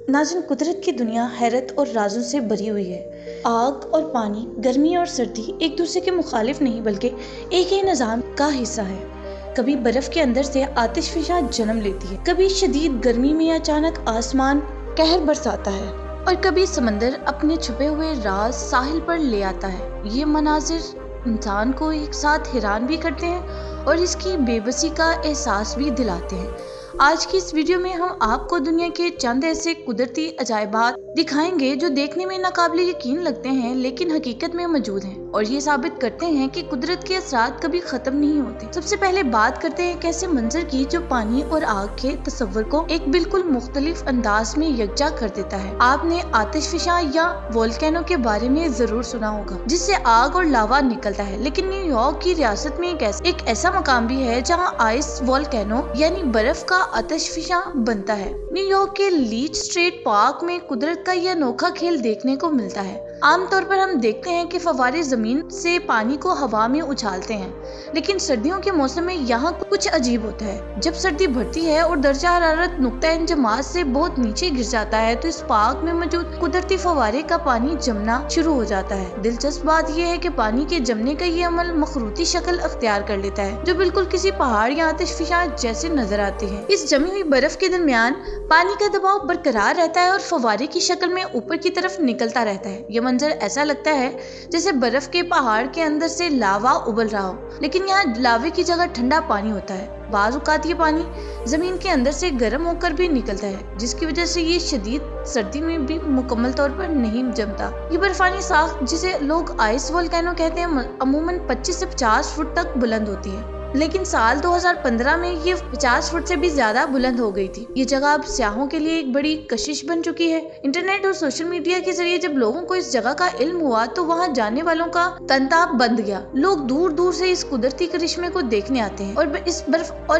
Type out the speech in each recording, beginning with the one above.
नाज़रीन, कुदरत की दुनिया हैरत और राजों से भरी हुई है। आग और पानी, गर्मी और सर्दी एक दूसरे के मुखालिफ नहीं बल्कि एक ही निज़ाम का हिस्सा है। कभी बर्फ के अंदर से आतिशफिशा जन्म लेती है, कभी शदीद गर्मी में अचानक आसमान कहर बरसाता है और कभी समंदर अपने छुपे हुए राज साहिल पर ले आता है। ये मनाजिर इंसान को एक साथ हैरान भी करते हैं और इसकी बेबसी का एहसास भी दिलाते हैं। आज की इस वीडियो में हम आपको दुनिया के चंद ऐसे कुदरती अजायबात दिखाएंगे जो देखने में नाकाबिले यकीन लगते हैं लेकिन हकीकत में मौजूद हैं और ये साबित करते हैं कि कुदरत के असरात कभी खत्म नहीं होते। सबसे पहले बात करते हैं कैसे मंजर की जो पानी और आग के तस्वर को एक बिल्कुल मुख्तलिफ अंदाज में यकजा कर देता है। आपने आतिशफिशा या वोल्केनो के बारे में जरूर सुना होगा जिससे आग और लावा निकलता है, लेकिन न्यूयॉर्क की रियासत में एक ऐसा मकाम भी है जहाँ आइस वोल्केनो यानी बर्फ का आतिशफिशा बनता है। न्यूयॉर्क के लीच स्ट्रीट पार्क में कुदरत का यह अनोखा खेल देखने को मिलता है। आमतौर पर हम देखते हैं कि फव्वारे जमीन से पानी को हवा में उछालते हैं, लेकिन सर्दियों के मौसम में यहाँ कुछ अजीब होता है। जब सर्दी बढ़ती है और दर्जा हरारत नुक्ता इंजमाज से बहुत नीचे गिर जाता है तो इस पार्क में मौजूद कुदरती फव्वारे का पानी जमना शुरू हो जाता है। दिलचस्प बात यह है कि पानी के जमने का ये अमल मखरूती शक्ल अख्तियार कर लेता है जो बिल्कुल किसी पहाड़ या आतिशफिशा जैसे नजर आती है। इस जमी हुई बर्फ के दरमियान पानी का दबाव बरकरार रहता है और फव्वारे की शक्ल में ऊपर की तरफ निकलता रहता है। ये मंजर ऐसा लगता है जैसे बर्फ के पहाड़ के अंदर से लावा उबल रहा हो, लेकिन यहाँ लावे की जगह ठंडा पानी होता है। बाज़ औक़ात ये पानी जमीन के अंदर से गर्म होकर भी निकलता है, जिसकी वजह से ये शदीद सर्दी में भी मुकम्मल तौर पर नहीं जमता। ये बर्फानी साख जिसे लोग आइस वोल्केनो कहते हैं अमूमन 25 से 50 फुट तक बुलंद होती है, लेकिन साल 2015 में ये 50 फुट से भी ज्यादा बुलंद हो गई थी। ये जगह अब सियाहों के लिए एक बड़ी कशिश बन चुकी है। इंटरनेट और सोशल मीडिया के जरिए जब लोगों को इस जगह का इल्म हुआ तो वहाँ जाने वालों का तांता बंद गया। लोग दूर दूर से इस कुदरती करिश्मे को देखने आते हैं और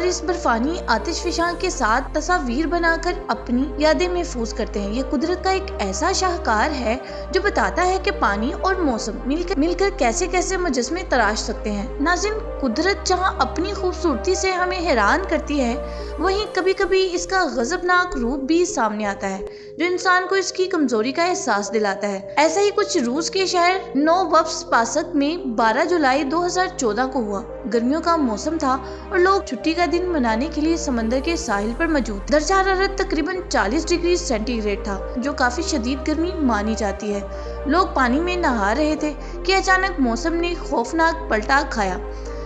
इस बर्फानी आतिशफिशा के साथ तस्वीर बनाकर अपनी यादें महफूज करते हैं। ये कुदरत का एक ऐसा शाहकार है जो बताता है कि पानी और मौसम मिलकर कैसे कैसे मुजस्मे तराश सकते हैं। नाज़रीन, कुदरत जहाँ अपनी खूबसूरती से हमें हैरान करती है, वहीं कभी कभी इसका गजबनाक रूप भी सामने आता है जो इंसान को इसकी कमजोरी का एहसास दिलाता है। ऐसा ही कुछ रूस के शहर नोवसिबिर्स्क में 12 जुलाई 2014 को हुआ। गर्मियों का मौसम था और लोग छुट्टी का दिन मनाने के लिए समंदर के साहिल पर मौजूद। दर्जा हरारत तकरीबन 40 डिग्री सेंटीग्रेड था जो काफी शदीद गर्मी मानी जाती है। लोग पानी में नहा रहे थे कि अचानक मौसम ने खौफनाक पलटा खाया।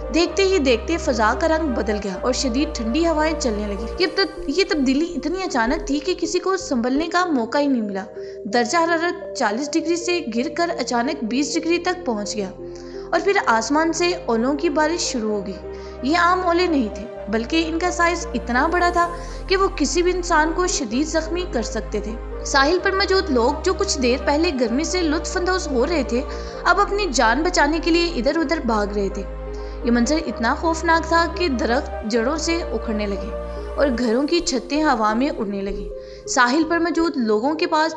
देखते ही देखते फजा का रंग बदल गया और शदीद ठंडी हवाएं चलने लगी। ये तब्दीली इतनी अचानक थी कि किसी को संभलने का मौका ही नहीं मिला। दर्जा हरारत 40 डिग्री से गिरकर अचानक 20 डिग्री तक पहुंच गया और फिर आसमान से ओलों की बारिश शुरू हो गई। ये आम ओले नहीं थे बल्कि इनका साइज इतना बड़ा था कि वो किसी भी इंसान को शदीद जख्मी कर सकते थे। साहिल पर मौजूद लोग जो कुछ देर पहले गर्मी से लुत्फअंदोज हो रहे थे, अब अपनी जान बचाने के लिए इधर उधर भाग रहे थे। ये मंजर इतना खौफनाक था कि दरख्त जड़ों से उखड़ने लगे और घरों की छतें हवा में उड़ने लगी। साहिल पर मौजूद लोगों के पास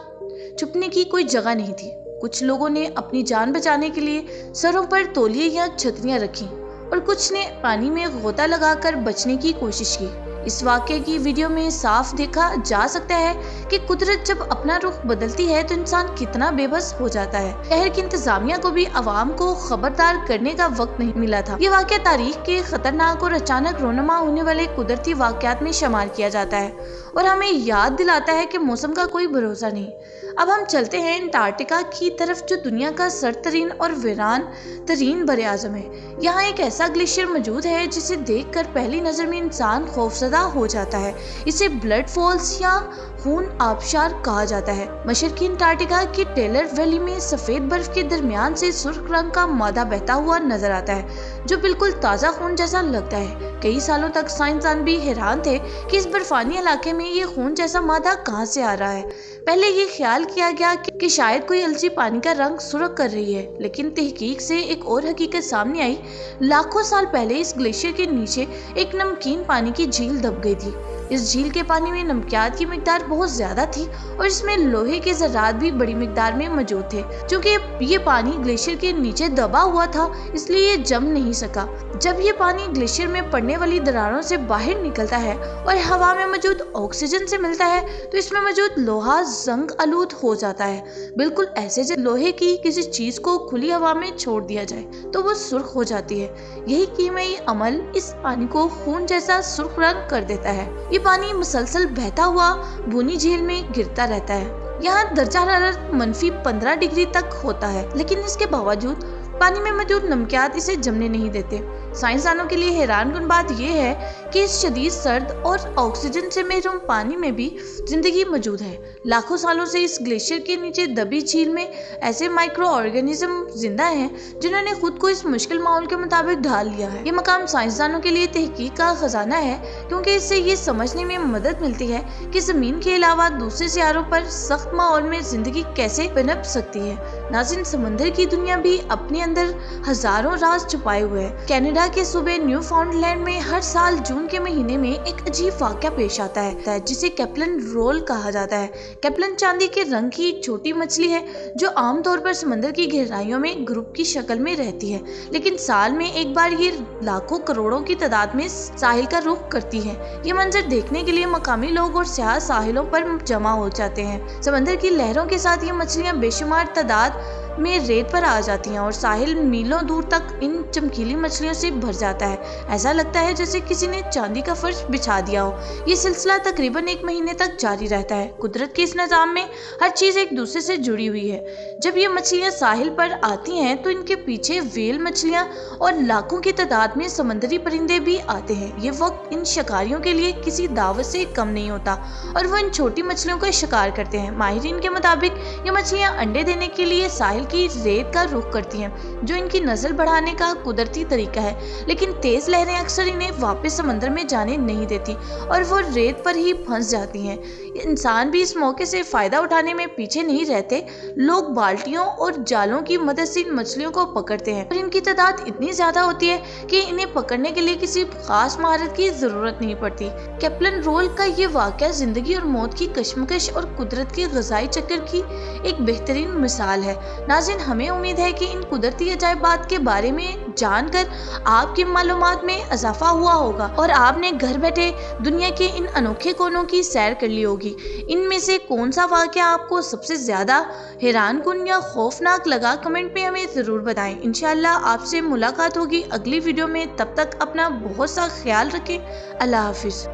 छुपने की कोई जगह नहीं थी। कुछ लोगों ने अपनी जान बचाने के लिए सरों पर तौलिए या छतरियां रखी और कुछ ने पानी में गोता लगाकर बचने की कोशिश की। इस वाक़े की वीडियो में साफ देखा जा सकता है कि कुदरत जब अपना रुख बदलती है तो इंसान कितना बेबस हो जाता है। शहर की इंतजामिया को भी अवाम को खबरदार करने का वक्त नहीं मिला था। ये वाक़या तारीख के खतरनाक और अचानक रोनुमा होने वाले कुदरती वाक़यात में शुमार किया जाता है और हमें याद दिलाता है कि मौसम का कोई भरोसा नहीं। अब हम चलते हैं अंटार्कटिका की तरफ जो दुनिया का सरतरीन और वीरान तरीन बर आज़म है। यहाँ एक ऐसा ग्लेशियर मौजूद है जिसे देखकर पहली नज़र में इंसान खौफजदा हो जाता है। इसे ब्लड फॉल्स या खून आबशार कहा जाता है। मशरकी अंटार्कटिका की टेलर वैली में सफेद बर्फ के दरमियान से सुर्ख रंग का मादा बहता हुआ नजर आता है जो बिल्कुल ताज़ा खून जैसा लगता है। कई सालों तक साइंसदान भी हैरान थे कि इस बर्फानी इलाके में ये खून जैसा मादा कहाँ से आ रहा है। पहले ये ख्याल किया गया कि शायद कोई अलसी पानी का रंग सुर्ख कर रही है, लेकिन तहकीक से एक और हकीकत सामने आई। लाखों साल पहले इस ग्लेशियर के नीचे एक नमकीन पानी की झील दब गई थी इस झील के पानी में नमकियात की मिकदार बहुत ज्यादा थी और इसमें लोहे के ज़रात भी बड़ी मिकदार में मौजूद थे। क्योंकि ये पानी ग्लेशियर के नीचे दबा हुआ था, इसलिए ये जम नहीं सका। जब ये पानी ग्लेशियर में पड़ने वाली दरारों से बाहर निकलता है और हवा में मौजूद ऑक्सीजन से मिलता है तो इसमें मौजूद लोहा जंग आलूद हो जाता है, बिल्कुल ऐसे जैसे लोहे की किसी चीज को खुली हवा में छोड़ दिया जाए तो वो सुर्ख हो जाती है। यही कीमियाई अमल इस पानी को खून जैसा सुर्ख रंग कर देता है। ये पानी मुसलसल बहता हुआ भूनी झील में गिरता रहता है। यहाँ दर्जा हरारत -15 डिग्री तक होता है, लेकिन इसके बावजूद पानी में मौजूद नमकियात इसे जमने नहीं देते। साइंसदानों के लिए हैरानकुन बात यह है कि इस शदीद सर्द और ऑक्सीजन से महरूम पानी में भी जिंदगी मौजूद है। लाखों सालों से इस ग्लेशियर के नीचे दबी झील में ऐसे माइक्रो ऑर्गेनिज्म जिंदा हैं जिन्होंने खुद को इस मुश्किल माहौल के मुताबिक ढाल लिया है। ये मकाम साइंसदानों के लिए तहकीक का खजाना है, क्योंकि इससे ये समझने में मदद मिलती है कि जमीन के अलावा दूसरे सियारों पर सख्त माहौल में जिंदगी कैसे पनप सकती है। नाज़रीन, समंदर की दुनिया भी अपने अंदर हजारों राज छुपाए हुए है। कनाडा के सूबे न्यू फाउंडलैंड में हर साल जून के महीने में एक अजीब वाक़या पेश आता है जिसे कैप्लन रोल कहा जाता है। कैप्लन चांदी के रंग की एक छोटी मछली है जो आमतौर पर समंदर की गहराइयों में ग्रुप की शक्ल में रहती है, लेकिन साल में एक बार ये लाखों करोड़ों की तादाद में साहिल का रुख करती है। ये मंजर देखने के लिए मकामी लोग और सियाह साहिलों पर जमा हो जाते हैं। समंदर की लहरों के साथ ये मछलियां बेशुमार तादाद में रेत पर आ जाती हैं और साहिल मीलों दूर तक इन चमकीली मछलियों से भर जाता है। ऐसा लगता है जैसे किसी ने चांदी का फर्श बिछा दिया हो। ये सिलसिला तकरीबन 1 महीने तक जारी रहता है। कुदरत के इस निज़ाम में हर चीज़ एक दूसरे से जुड़ी हुई है। जब ये मछलियाँ साहिल पर आती हैं तो इनके पीछे व्हेल मछलियाँ और लाखों की तादाद में समंदरी परिंदे भी आते हैं। ये वक्त इन शिकारियों के लिए किसी दावत से कम नहीं होता और वो इन छोटी मछलियों का शिकार करते हैं। माहिरीन के मुताबिक ये मछलियाँ अंडे देने के लिए साहिल की रेत का रुख करती हैं, जो इनकी नस्ल बढ़ाने का कुदरती तरीका है। लेकिन तेज लहरें अक्सर इन्हें वापस समंदर में जाने नहीं देती और वो रेत पर ही फंस जाती हैं। इंसान भी इस मौके से फायदा उठाने में पीछे नहीं रहते। लोग बाल्टियों और जालों की मदद से इन मछलियों को पकड़ते हैं और इनकी तादाद इतनी ज्यादा होती है कि इन्हें पकड़ने के लिए किसी खास महारत की जरूरत नहीं पड़ती। कैप्लन रोल का ये वाकया जिंदगी और मौत की कश्मकश और कुदरत के ग़ज़ाई चक्कर की एक बेहतरीन मिसाल है। नाज़रीन, हमें उम्मीद है कि इन कुदरती अजायबात के बारे में जानकर आपकी मालूमात में इजाफा हुआ होगा और आपने घर बैठे दुनिया के इन अनोखे कोनों की सैर कर ली होगी। इनमें से कौन सा वाकया आपको सबसे ज्यादा हैरानकुन या खौफनाक लगा, कमेंट में हमें जरूर बताएं। इंशाअल्लाह आपसे मुलाकात होगी अगली वीडियो में। तब तक अपना बहुत सा ख्याल रखें। अल्लाह हाफिज।